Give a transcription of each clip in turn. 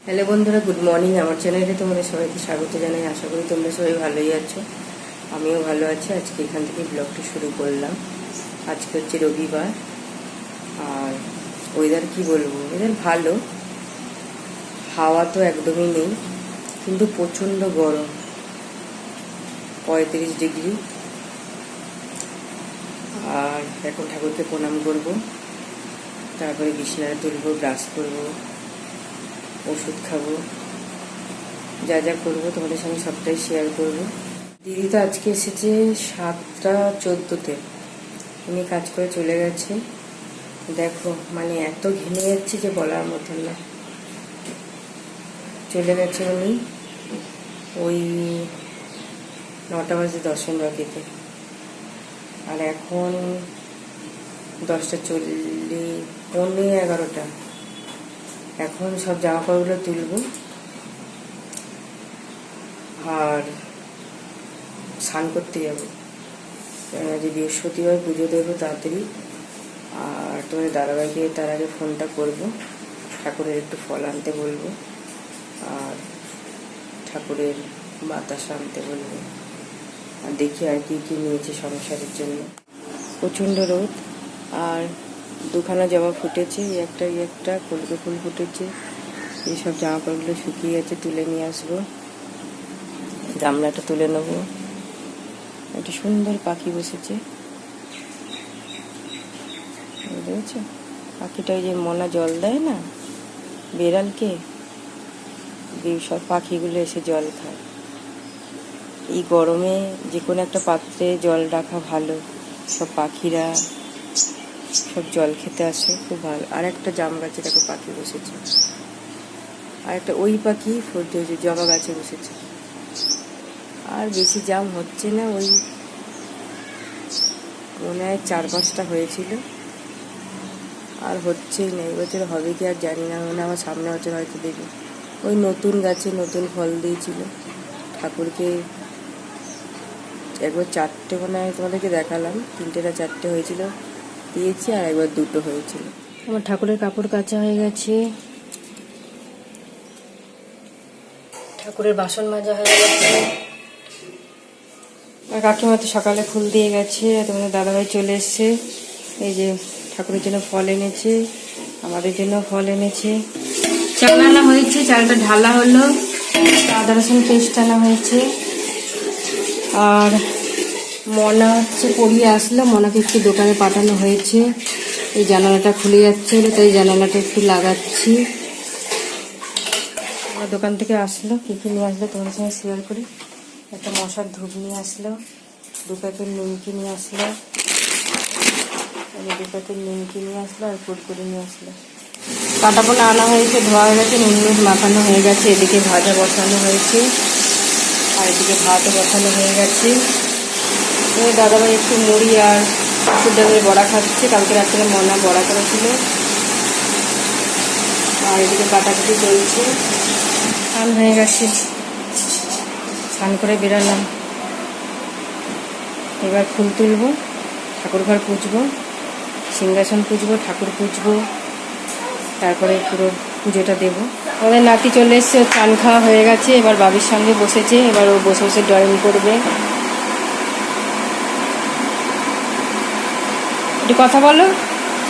Hello বন্ধুরা, good morning. আমার চ্যানেলে তোমরা সবাইকে স্বাগত জানাই। আশা করি তোমরা সবাই ভালোই আছো, আমিও ভালো আছি। আজকে এখান থেকে ব্লগটা শুরু করলাম। আজকে হচ্ছে রবিবার, আর ওয়েদার কি বলবো, ওয়েদার ভালো, হাওয়া তো একদমই নেই, কিন্তু প্রচণ্ড গরম, 35 ডিগ্রি। আর এখন ঠাকুরকে প্রণাম করব, তারপরে বিছানাটা তুলবো, ব্রাশ করবো, ওষুধ খাবো, যা যা করবো তোমাদের সঙ্গে সবটাই শেয়ার করবো। দিদি তো আজকে এসেছে 7:14-তে, উনি কাজ করে চলে গেছে। দেখো মানে এত ঘেমে যাচ্ছে যে বলার মতন না। চলে গেছে উনি ওই 9:10 আর এখন 10:40, 11:15। এখন সব জামা কাপড়গুলো তুলবো আর স্নান করতে যাবো, যে বৃহস্পতিবার পুজো দেবো তাড়াতাড়ি। আর তোমাদের দাদাভাইকে তার আগে ফোনটা করবো, ঠাকুরের একটু ফল আনতে বলবো, আর ঠাকুরের বাতাসা আনতে বলবো, আর দেখি আর কি কি নিয়েছে সংসারের জন্য। প্রচণ্ড রোদ, আর দুখানা জবা ফুটেছে, একটা কলকে ফুল ফুটেছে। এইসব জামা কাপড়গুলো শুকিয়ে গেছে, তুলে নিয়ে আসবো, গামলাটা তুলে নেবো। একটা সুন্দর পাখি বসেছে, বুঝেছো? পাখিটা ওই যে মনা জল দেয় না বেড়ালকে, সব পাখিগুলো এসে জল খায়। এই গরমে যে কোনো একটা পাত্রে জল রাখা ভালো, সব পাখিরা সব জল খেতে আসে, খুব ভালো। আর একটা জাম গাছে দেখো পাখি বসেছে, আর একটা ওই পাখি জবা গাছে বসেছে। আর বেশি জাম হচ্ছে না, ওই মনে হয় 4-5টা হয়েছিল, আর হচ্ছেই না। এবছর হবে কি আর জানি না, মানে আমার সামনে বছর হয়তো দেবে। ওই নতুন গাছে নতুন ফল দিয়েছিল, ঠাকুরকে একবার 4টে মনে হয় তোমাদেরকে দেখালাম, 3টে হয়েছিল দিয়েছি, আর একবার 2টো হয়েছিল। আমার ঠাকুরের কাপড় কাচা হয়ে গেছে, ঠাকুরের বাসন মাজা হয়ে গেছে। আর কাকিমা তো সকালে ফুল দিয়ে গেছে, তোমাদের দাদাভাই চলে এসছে। এই যে ঠাকুরের জন্য ফল এনেছে, আমাদের জন্য ফল এনেছে। চাল আনা হয়েছে, চালটা ঢালা হলো, আদা রসুন পেস্ট আনা হয়েছে। আর মনা হচ্ছে পড়িয়ে আসলো, মনাকে একটু দোকানে পাঠানো হয়েছে। এই জানালাটা খুলে যাচ্ছে, তাই জানালাটা একটু লাগাচ্ছি। আমার দোকান থেকে আসলো, কী কী নিয়ে আসলো তোমার সঙ্গে শেয়ার করি। একটা মশার ধূপ নিয়ে আসলো, 2 প্যাকেট নিমকি নিয়ে আসলো, 2 প্যাকেট নিমকি নিয়ে আসলো, আর কুরকুরি নিয়ে আসলো। কাটাপোনা আনা হয়েছে, ধোয়া হয়ে গেছে, নুন মাখানো হয়ে গেছে। এদিকে ভাজা বসানো হয়েছে, আর এদিকে ভাতও বসানো হয়ে গেছে। দাদাভাই একটু মুড়ি আর মসুর ডালের বড়া খাচ্ছে, কালকে রাত্রে মনা বড়া করেছিল। আর এদিকে কাটাকুটি চলছে। স্নান হয়ে গেছে, স্নান করে বেরালাম। এবার ফুল তুলবো, ঠাকুর ঘর পুজবো, সিংহাসন পুজবো, ঠাকুর পুজবো, তারপরে পুরো পুজোটা দেবো। আমাদের নাতি চলে এসছে, চান খাওয়া হয়ে গেছে, এবার বাবির সঙ্গে বসেছে। এবার ও বসে বসে ড্রয়িং করবে। একটু কথা বলো,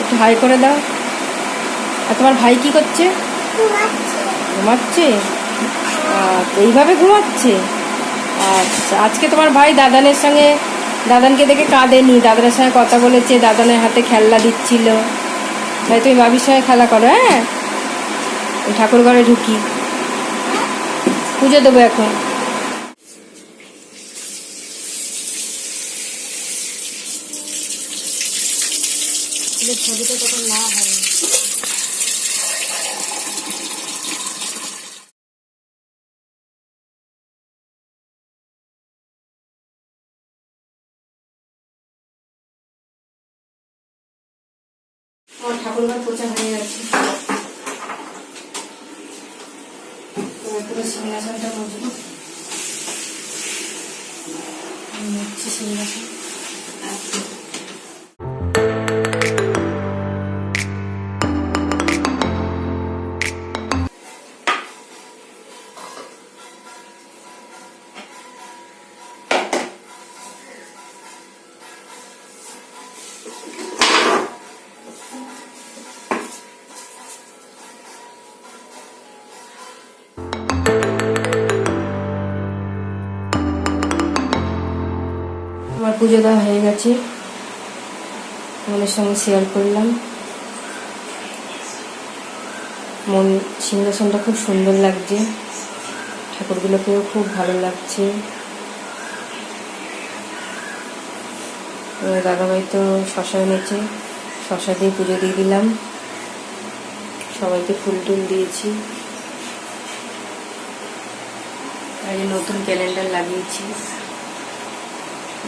একটু হাই করে দাও। আর তোমার ভাই কি করছে? ঘুমাচ্ছে। এইভাবে ঘুমাচ্ছে? আচ্ছা, আজকে তোমার ভাই দাদানকে দেখে কাঁদেনি, দাদানের সঙ্গে কথা বলেছে, দাদানের হাতে খেলনা দিচ্ছিল। তাই তুমি বাবির সঙ্গে খেলা করো। হ্যাঁ, ঠাকুর ঘরে ঢুকি, পুজো দেবো এখন। ছবিটা তখন না হয়। আমার ঠাকুর ঘর পোছা হয়ে গেছে, পুরো সিংহাসনটা মুছবো। সিংহাসন পুজো দেওয়া হয়ে গেছে, আমাদের সঙ্গে শেয়ার করলাম। সিংহাসনটা খুব সুন্দর লাগছে, ঠাকুরগুলোকেও খুব ভালো লাগছে। দাদাভাই তো শশা এনেছে, শশা দিয়ে পুজো দিয়ে দিলাম, সবাইকে ফুল টুল দিয়েছি। আর এই নতুন ক্যালেন্ডার লাগিয়েছি।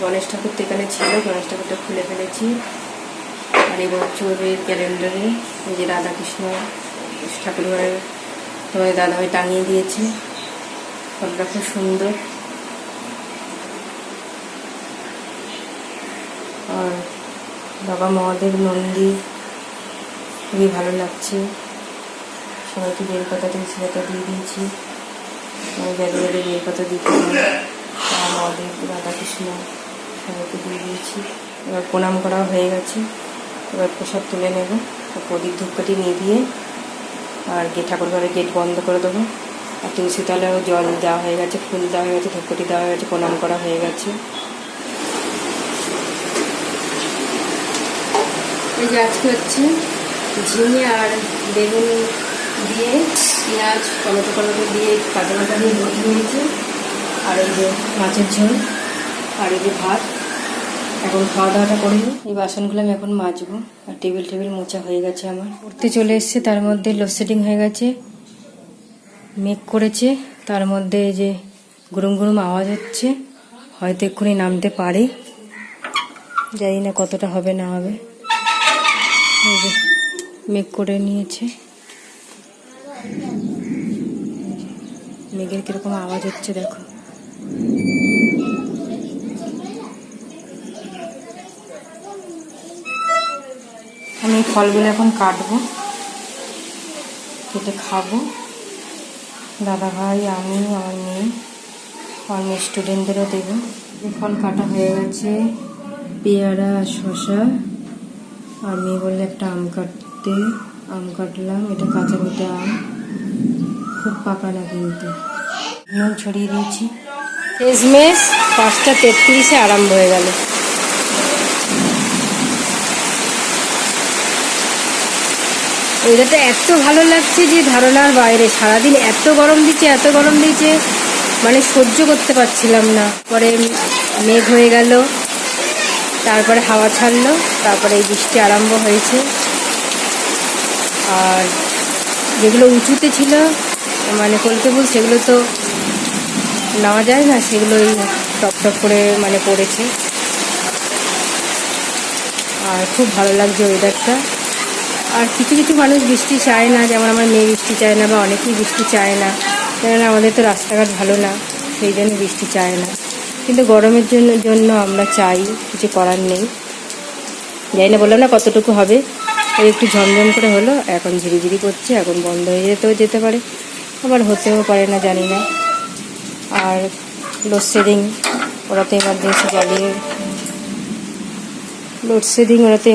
গণেশ ঠাকুর তো এখানে ছিল, গণেশ ঠাকুরটা খুলে ফেলেছি। আর এই বছরের ক্যালেন্ডারে এই যে রাধাকৃষ্ণ ঠাকুর ঘরের তোমাদের দাদাভাই টাঙিয়ে দিয়েছে, ফটোটা খুব সুন্দর। আর বাবা মহাদেব নন্দী খুবই ভালো লাগছে। সবাইকে বেলপাতা তুলসীপাতা দিয়ে দিয়েছি, ব্যাগে ব্যাগে বেলপাতা দিতে হয়। মহাদেব রাধাকৃষ্ণ সবাইকে দিয়ে দিয়েছি। এবার প্রণাম করা হয়ে গেছে, এবার প্রসাদ তুলে নেব। প্রদীপ ধূপকাঠি নিয়ে দিয়ে আর ঠাকুর ঘরের গেট বন্ধ করে দেবো। আর তুলসী তলায়ও জল দেওয়া হয়ে গেছে, ফুল দেওয়া হয়ে গেছে, ধূপকাঠি দেওয়া হয়ে গেছে, প্রণাম করা হয়ে গেছে। এই যে আজকে হচ্ছে ঝিঙে আর বেগুন দিয়ে, পেঁয়াজ টমেটো দিয়ে, কাঁচা লঙ্কা দিয়ে বটি নিয়েছে। আর এই যে মাছের ঝোল, আর এই যে ভাত। এখন খাওয়া দাওয়াটা করবো। এই বাসনগুলো আমি এখন মাজবো। আর টেবিল মোছা হয়ে গেছে আমার, উঠতে চলে এসছে। তার মধ্যে লোডশেডিং হয়ে গেছে, মেঘ করেছে, তার মধ্যে এই যে গুরুম গুরুম আওয়াজ হচ্ছে, হয়তো এক্ষুনি নামতে পারে, জানি না কতটা হবে না হবে। এই যে মেঘ করে নিয়েছে, মেঘের কিরকম আওয়াজ হচ্ছে দেখো। আমি ফলগুলো এখন কাটবো, কেটে খাবো। দাদাভাই, আমি, আমার মেয়ে, আমার মেয়ে স্টুডেন্টদেরও দেবো। ফল কাটা হয়ে গেছে, পেয়ারা, শসা। আর মেয়ে বললে একটা আম কাটতে, আম কাটলাম। এটা কাঁচা মিঠা আম, খুব পাকা না কিন্তু। নুন ছড়িয়ে দিয়েছি। শেষমেশ 5:33 আরম্ভ হয়ে গেল। ওয়েদারটা এত ভালো লাগছে যে ধারণার বাইরে। সারাদিন এত গরম দিচ্ছে, মানে সহ্য করতে পারছিলাম না। পরে মেঘ হয়ে গেল, তারপরে হাওয়া ছাড়লো, তারপরে এই বৃষ্টি আরম্ভ হয়েছে। আর যেগুলো উঁচুতে ছিল মানে কলকেবুল, সেগুলো তো নেওয়া যায় না, সেগুলোই টপ টপ করে মানে পড়েছে। আর খুব ভালো লাগছে ওয়েদারটা। আর কিছু কিছু মানুষ বৃষ্টি চায় না, যেমন আমার মেয়ে বৃষ্টি চায় না, বা অনেকেই বৃষ্টি চায় না, কেননা আমাদের তো রাস্তাঘাট ভালো না, সেই জন্য বৃষ্টি চায় না। কিন্তু গরমের জন্য আমরা চাই, কিছু করার নেই। জানি না, বললাম না কতটুকু হবে। ওই একটু ঝমঝম করে হলো, এখন ঝিরিঝিরি করছে, এখন বন্ধ হয়ে যেতে পারে, আবার হতেও পারে না, জানি না। আর লোডশেডিং, ওরা তো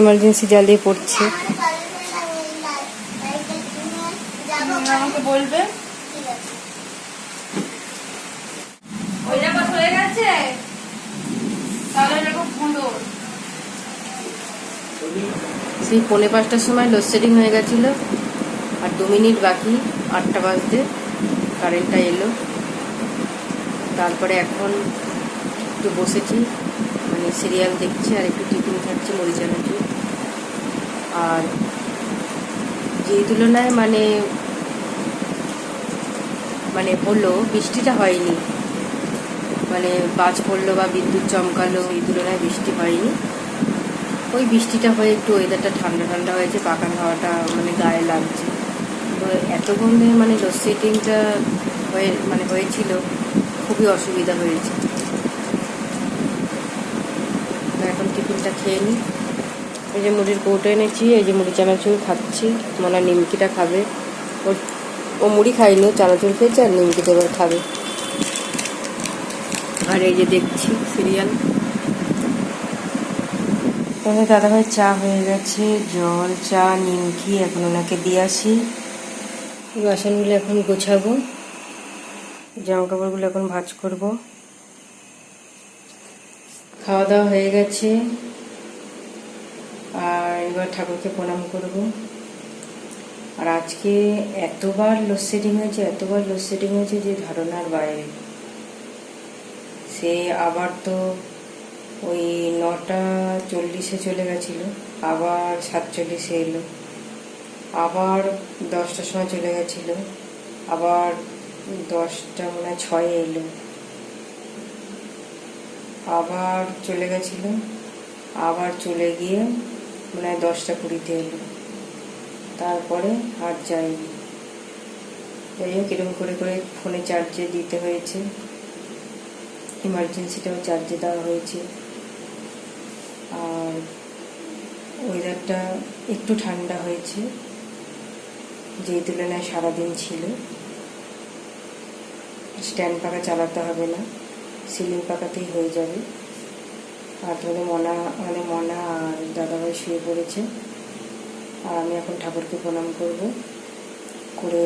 এমার্জেন্সি জ্বালিয়ে পড়ছে। আমাকে বলবে হয়ে গেছে, সেই 4:45টার সময় লোডশেডিং হয়ে গেছিল, আর 2 মিনিট বাকি 8টা বাজতে কারেন্টটা এলো। তারপরে এখন একটু বসেছি, মানে সিরিয়াল দেখছি, আর একটু টিফিন খাচ্ছি, মুড়ি চানাচুর। আর যেই তুলনায় মানে হলো, বৃষ্টিটা হয়নি, মানে বাজ পড়লো বা বিদ্যুৎ চমকালো, এই তুলনায় বৃষ্টি হয়নি। ওই বৃষ্টিটা হয়ে একটু ওয়েদারটা ঠান্ডা ঠান্ডা হয়েছে, পাখার হাওয়াটা মানে গায়ে লাগছে। তো এতক্ষণ মানে লোডশেডিংটা হয়েছিল, খুবই অসুবিধা হয়েছে। এখন টিফিনটা খেয়ে নিই। এই যে মুড়ির কৌটো এনেছি, এই যে মুড়ি চানাচুর খাচ্ছি। মনে হয় নিমকিটা খাবে, ও মুড়ি খাইনি, চানাচুর খেয়েছে, আর নিমকিটা এবার খাবে। আর এই যে দেখছি সিরিয়াল। তাহলে দাদাভাই চা হয়ে গেছে, জল, চা, নিমকি, এখন ওনাকে দিয়ে আসি। বাসনগুলো এখন গোছাবো, জামা কাপড়গুলো এখন ভাঁজ করবো। খাওয়া দাওয়া হয়ে গেছে, আর এবার ঠাকুরকে প্রণাম করব। আর আজকে এতবার লোডশেডিং হয়েছে যে ধারণার বাইরে। সে আবার তো ওই 9:40 চলে গেছিলো, আবার 7:40 এলো, আবার 10টার সময় চলে গেছিলো, আবার 10:06 এলো, আবার চলে গেছিলো, আবার চলে গিয়ে 10:20 এলো, তারপরে আর যায়নি। যাই হোক, এরকম করে করে ফোনে চার্জে দিতে হয়েছে, ইমার্জেন্সিটাও চার্জে দেওয়া হয়েছে। আর ওয়েদারটা একটু ঠান্ডা হয়েছে, যেই তুলনায় সারাদিন ছিল। স্ট্যান্ড পাখা চালাতে হবে না, সিলিং পাখাতেই হয়ে যাবে। আর তোমাদের মনা আর দাদাভাই শুয়ে পড়েছে, আর আমি এখন ঠাকুরকে প্রণাম করে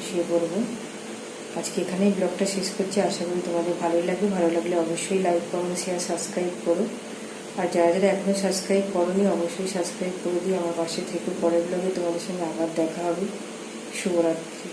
শুয়ে পড়বো। আজকে এখানেই ব্লগটা শেষ করছি। আশা করি তোমাদের ভালো লাগলে অবশ্যই লাইক, কমেন্ট, শেয়ার, সাবস্ক্রাইব করো। আর যারা যারা এখনও সাবস্ক্রাইব করোনি অবশ্যই সাবস্ক্রাইব করে দিয়ে আমার পাশে থেকে পরের ব্লগে তোমাদের সঙ্গে আবার দেখা হবে। শুভরাত্রি।